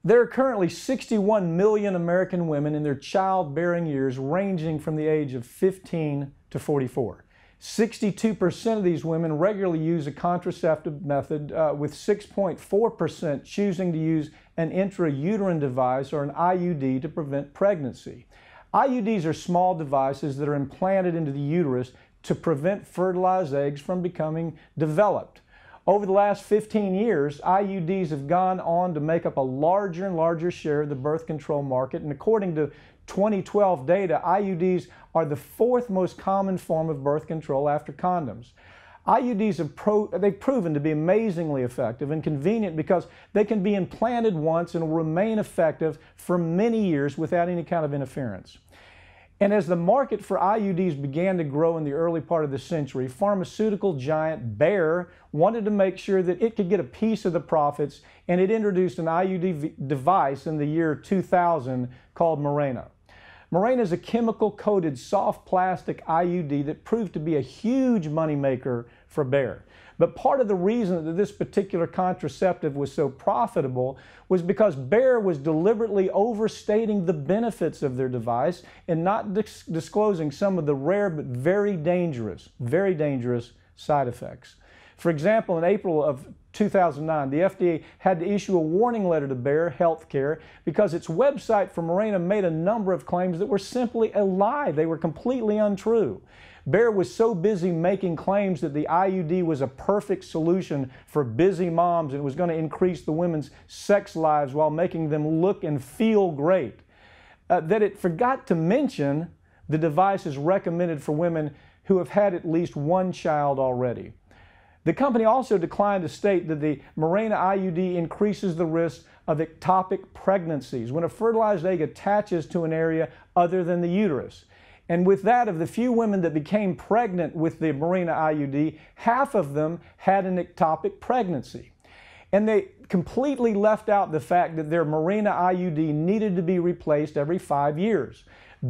There are currently 61 million American women in their childbearing years ranging from the age of 15 to 44. 62% of these women regularly use a contraceptive method, with 6.4% choosing to use an intrauterine device or an IUD to prevent pregnancy. IUDs are small devices that are implanted into the uterus to prevent fertilized eggs from becoming developed. Over the last 15 years, IUDs have gone on to make up a larger and larger share of the birth control market, and according to 2012 data, IUDs are the fourth most common form of birth control after condoms. IUDs they've proven to be amazingly effective and convenient because they can be implanted once and will remain effective for many years without any kind of interference. And as the market for IUDs began to grow in the early part of the century, pharmaceutical giant Bayer wanted to make sure that it could get a piece of the profits, and it introduced an IUD device in the year 2000 called Mirena. Mirena is a chemical-coated soft plastic IUD that proved to be a huge moneymaker for Bayer. But part of the reason that this particular contraceptive was so profitable was because Bayer was deliberately overstating the benefits of their device and not disclosing some of the rare but very dangerous side effects. For example, in April of 2009, the FDA had to issue a warning letter to Bayer Healthcare because its website for Mirena made a number of claims that were simply a lie. They were completely untrue. Bayer was so busy making claims that the IUD was a perfect solution for busy moms and it was going to increase the women's sex lives while making them look and feel great, that it forgot to mention the device is recommended for women who have had at least one child already. The company also declined to state that the Mirena IUD increases the risk of ectopic pregnancies when a fertilized egg attaches to an area other than the uterus. And with that, of the few women that became pregnant with the Mirena IUD, half of them had an ectopic pregnancy. And they completely left out the fact that their Mirena IUD needed to be replaced every 5 years.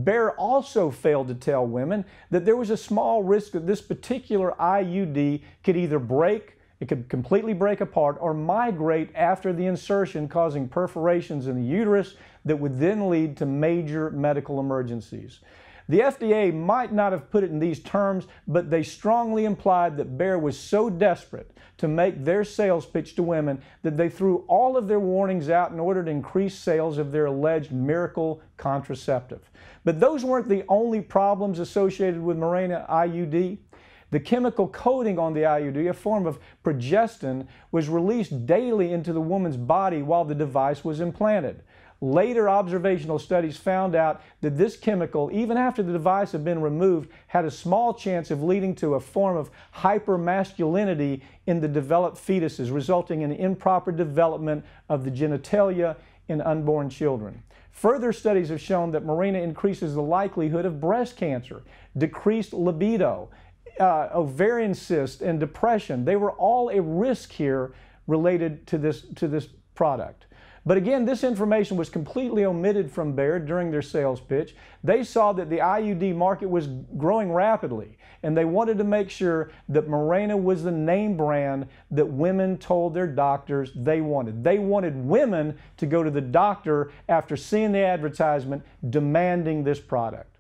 Bayer also failed to tell women that there was a small risk that this particular IUD could either break, it could completely break apart, or migrate after the insertion, causing perforations in the uterus that would then lead to major medical emergencies. The FDA might not have put it in these terms, but they strongly implied that Bayer was so desperate to make their sales pitch to women that they threw all of their warnings out in order to increase sales of their alleged miracle contraceptive. But those weren't the only problems associated with Mirena IUD. The chemical coating on the IUD, a form of progestin, was released daily into the woman's body while the device was implanted. Later observational studies found out that this chemical, even after the device had been removed, had a small chance of leading to a form of hypermasculinity in the developed fetuses, resulting in improper development of the genitalia in unborn children. Further studies have shown that Mirena increases the likelihood of breast cancer, decreased libido, ovarian cysts, and depression. They were all a risk here related to this product. But again, this information was completely omitted from Bayer during their sales pitch. They saw that the IUD market was growing rapidly, and they wanted to make sure that Mirena was the name brand that women told their doctors they wanted. They wanted women to go to the doctor after seeing the advertisement demanding this product.